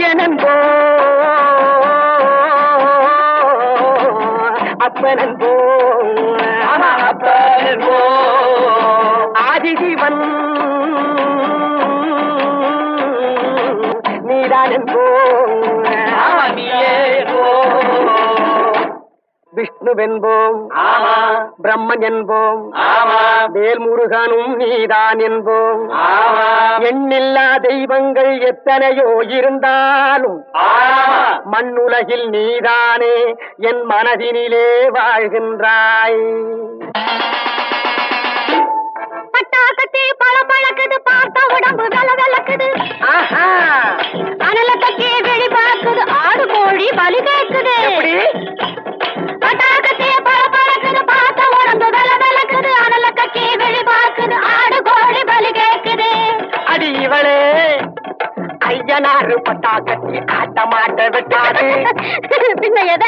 ஐயனன்போ அப்பனன்போ அப்பனன்போ ஆதிசிவன் நீதானன்போ விஷ்ணுவென்போம் பிரம்மன் என்போம் வேல்முருகனும் நீதான் என்போம் எண்ணில்லா தெய்வங்கள் எத்தனையோ இருந்தாலும் மண்ணுலகில் நீதானே என் மனதினிலே வாழ்கின்றாய். பட்டாக்கத்தி பல பழக்குது பார்த்த உடம்பு வெல வெலக்குது அனல கட்டி வெளி பார்க்குது ஆடு கோழி பலி கேட்குது. பட்டாக்கத்தி பல பழக்குது பார்த்த உடம்பு வெல வெலக்குது அனல கட்டி வெளி பார்க்குது ஆடு கோழி பலி கேட்குது. அடி இவளே ஐயனாறு பட்டாக்கத்தி ஆட்ட மாட்ட விட்டாது பின்ன எத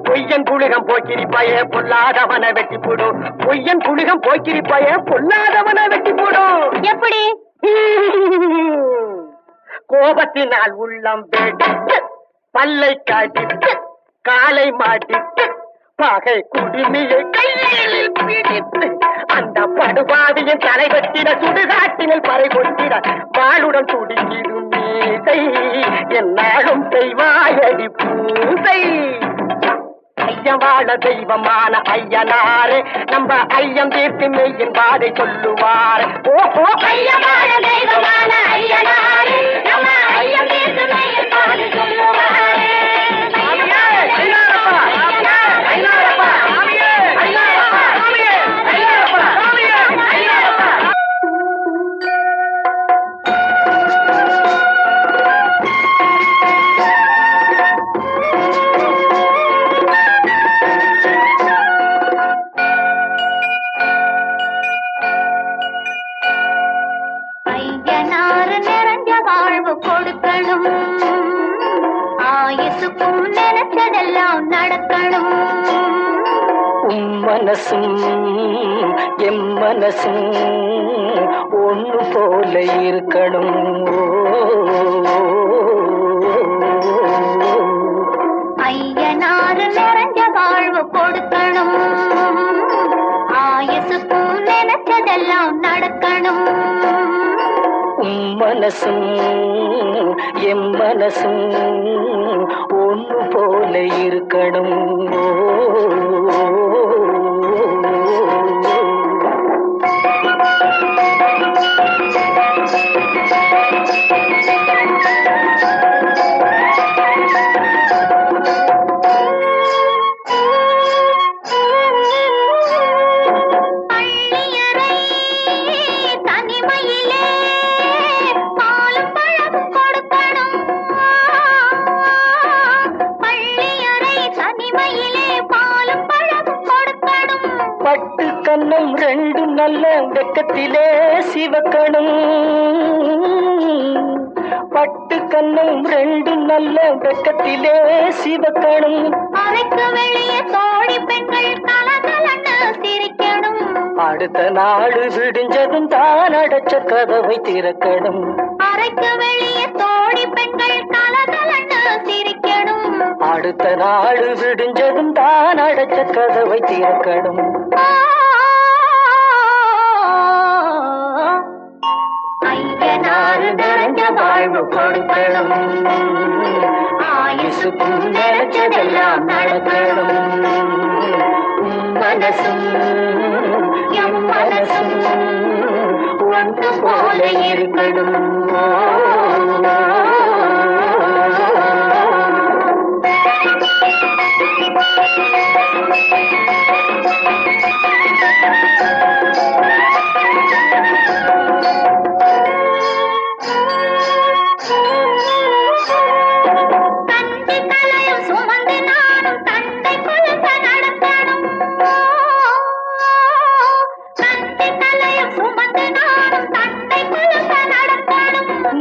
பொய்யன் புழுகம் போக்கிரிப்பாய பொல்லாதவன வெட்டி போடும். பொய்யன் புழுகம் போக்கிரிப்பாய பொல்லாதவன வெட்டி போடும். எப்படி? கோபத்தினால் உள்ளம் வெடித்து பல்லை காட்டிட்டு காலை மாட்டிட்டு பகை குடிமையை கையில் பிடித்து அந்த படுபாவியின் தலை வெட்டிட சுடுகாட்டினில் பறை கொட்டிட வாளுடன் துடிக்கிடும் மீசை என்னாலும் செய்வாயடி பூசை. ஐயவாழ தெய்வமான ஐயனாரே நம்ம ஐயம் தீர்த்து மெய்யின் பாதை சொல்லுவார். ஓஹோ ஐயவாழ தெய்வமான ஐயனாரே நம்ம ஐயம் தீர்த்து மெய்யின் பாதை சொல்லுவார். மனசும் எம் மனசும் ஒன்று போல இருக்கணும். ஐயனாறு நிறைஞ்ச வாழ்வு கொடுக்கணும். ஆயுசுக்கும் நினைச்சதெல்லாம் நடக்கணும். மனசும் எம் மனசும் ஒன்று போல இருக்கணும். பட்டு கண்ணம் ரெண்டு நல்ல வெக்கத்திலே சிவக்கணும். பட்டு கண்ணம் ரெண்டு நல்ல வெக்கத்திலே சிவக்கணும். அறைக்கு வெளியே தோழி பெண்கள் கலகலன்னு சிரிக்கணும். அடுத்த நாடு விடிஞ்சதும் தான் அடைச்ச கதவை திறக்கணும். அறைக்கு வெளியே தோழி பெண்கள் கலகலன்னு சிரிக்கணும். அடுத்த நாடு விடிஞ்சதும் தான் அடைச்ச கதவை திறக்கணும். ஐயனாறு நிறைஞ்ச வாழ்வு கொடுக்கணும். ஆயுசுக்கும் நினைச்சதெல்லாம் நடக்கணும். மனசும் எம் மனசும் ஒன்று போல இருக்கணும்.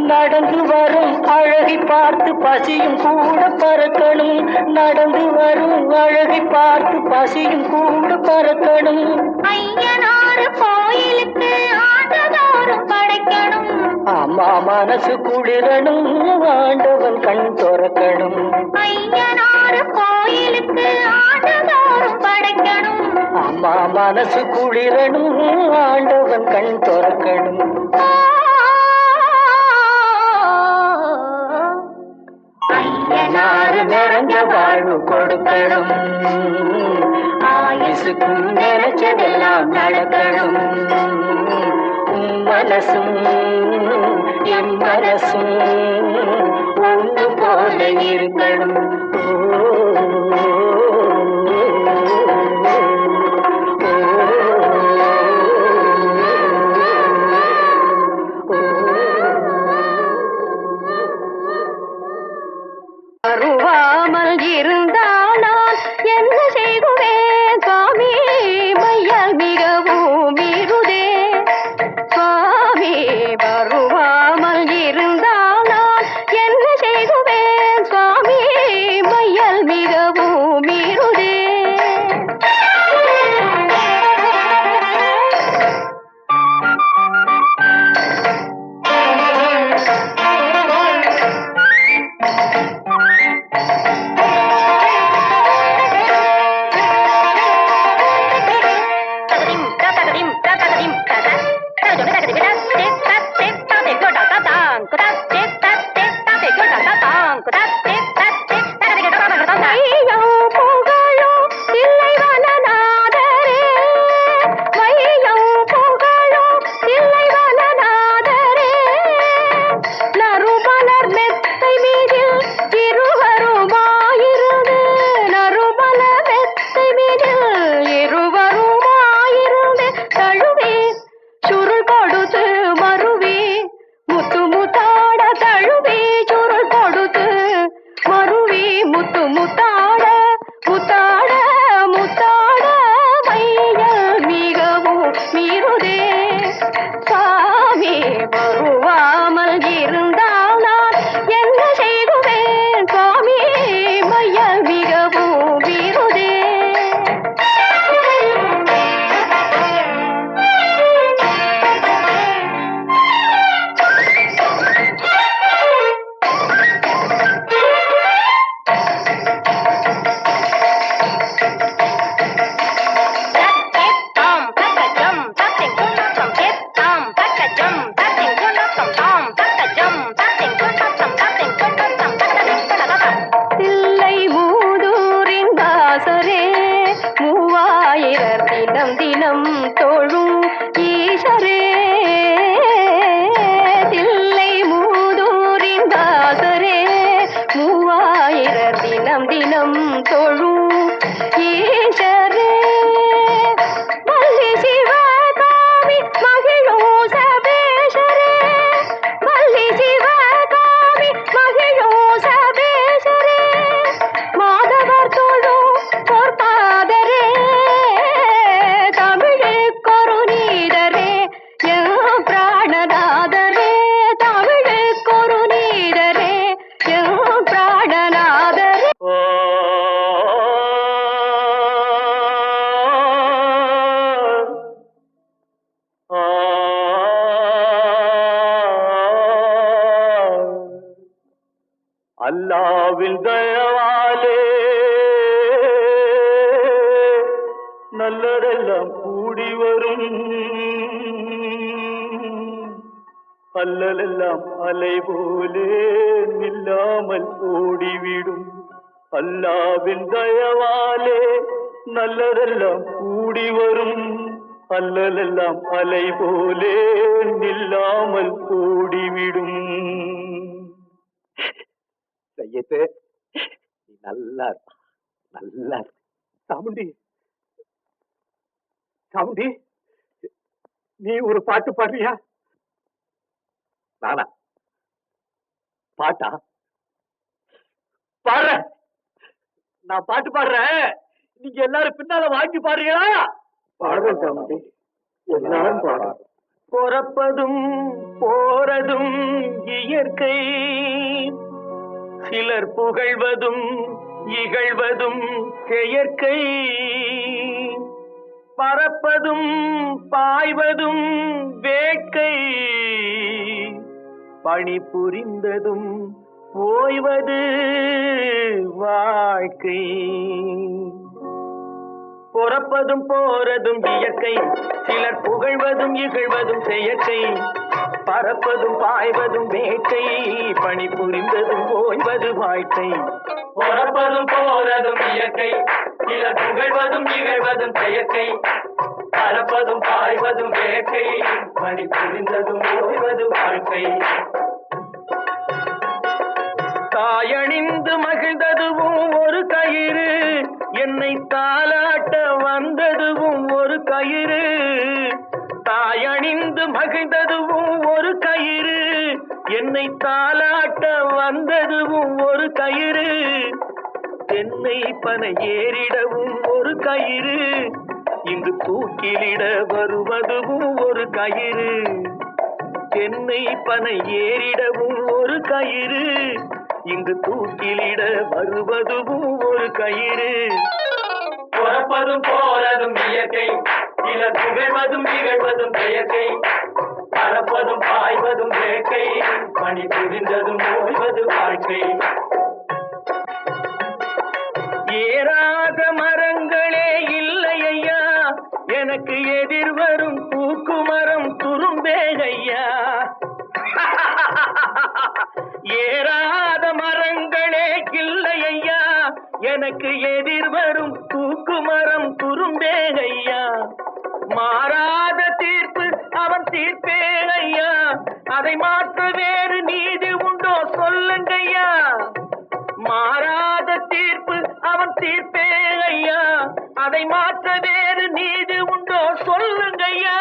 நடந்து வரும் அழகை பார்த்து பசியும் கூட பறக்கணும். நடந்து வரும் அழகை பார்த்து பசியும் கூட பறக்கணும். ஐயனாறு கோயிலுக்கு ஆண்டதோறும் படைக்கணும். அம்மா மனசு குளிரணும் ஆண்டவன் கண் துறக்கணும் ஐயனாறு கோயிலுக்கு ஆண்டதோறும் படைக்கணும் அம்மா மனசு குளிரணும் ஆண்டவன் கண் துறக்கணும் ஐயனாறு நிறைஞ்ச வாழ்வு கொடுக்கணும் ஆயுசுக்கும் நினைச்சதெல்லாம் நடக்கணும் மனசும் என் மனசும் ஒன்று போல இருக்கணும் அருவாமல் இருந்தால் நான் என்ன செய்குவேன் சுவாமி மையால் மிகவும் மீறுதே சுவாமி வருவாமல் இருந்தால் நான் என்ன செய்குவேன் சுவாமி மையால் மிகவும் மீறுதே அல்லாவின் தயவாலே நல்லதெல்லாம் கூடி வரும் அல்லலெல்லாம் அலை போலே நில்லாமல் ஓடிவிடும் அல்லாவின் தயவாலே நல்லதெல்லாம் கூடி வரும் அல்லலெல்லாம் அலை போலே நில்லாமல் ஓடிவிடும் சையத்து நல்லா நல்லா சாமுண்டி சாமுண்டி நீ ஒரு பாட்டு பாடுறியா நானா பாட்டா பாடுற நான் பாட்டு பாடுறேன் நீங்க எல்லாரும் பின்னால வாங்கி பாடுறீங்களா பாடுறேன் சாமுண்டி எல்லாரும் பாடுறேன் பிறப்பதும் போறதும் இயற்கை சிலர் புகழ்வதும் இகழ்வதும் செயற்கை பறப்பதும் பாய்வதும் வேட்கை பணி புரிந்ததும் ஓய்வது வாழ்க்கை. பொறப்பதும் போறதும் இயற்கை, சிலர் புகழ்வதும் இகழ்வதும் செயற்கை. பறப்பதும் பாய்வதும் வேட்கை, பணி புரிந்ததும் ஓய்வது வாழ்க்கை. பொறப்பதும் போறதும் இயற்கை, சிலர் புகழ்வதும் இகழ்வதும் செயற்கை. பறப்பதும் பாய்வதும் வேட்கை, பணி புரிந்ததும் ஓய்வது வாழ்க்கை. தாயணிந்து மகிழ்ந்ததுவும் ஒரு கயிறு, என்னை தாலாட்ட வந்ததுவும் ஒரு கயிறு. தாயணிந்து மகிழ்ந்ததுவும் ஒரு கயிறு, என்னை தாலாட்ட வந்ததுவும் ஒரு கயிறு. தென்னை பனை ஏறிடவும் ஒரு கயிறு, இங்கு தூக்கிலிட வருவதுவும் ஒரு கயிறு. தென்னை பனை ஏறிடவும் ஒரு கயிறு, இங்கு தூக்கிலிட வருவதுவும் ஒரு கயிறு. பொறப்பதும் போறதும் இயற்கை, சிலர் புகழ்வதும் இகழ்வதும் செயற்கை. பறப்பதும் பாய்வதும் வேட்கை, பணி புரிந்ததும் ஓய்வது வாழ்க்கை. ஏறாத மரங்களே இல்லை ஐயா, எனக்கு எதிர் வரும் தூக்குமரம் துரும்பேகையா. ஏறாத மரங்களே இல்லை ஐயா, எனக்கு எதிர் வரும் தூக்குமரம் துரும்பேகையா. மாறாத தீர்ப்பு அவன் தீர்ப்பே ஐயா, அதை மாற்ற வேறு நீதி உண்டோ சொல்லுங்கய்யா. மாறாத தீர்ப்பு அவன் தீர்ப்பே ஐயா, அதை மாற்ற வேறு நீதி உண்டோ சொல்லுங்கய்யா.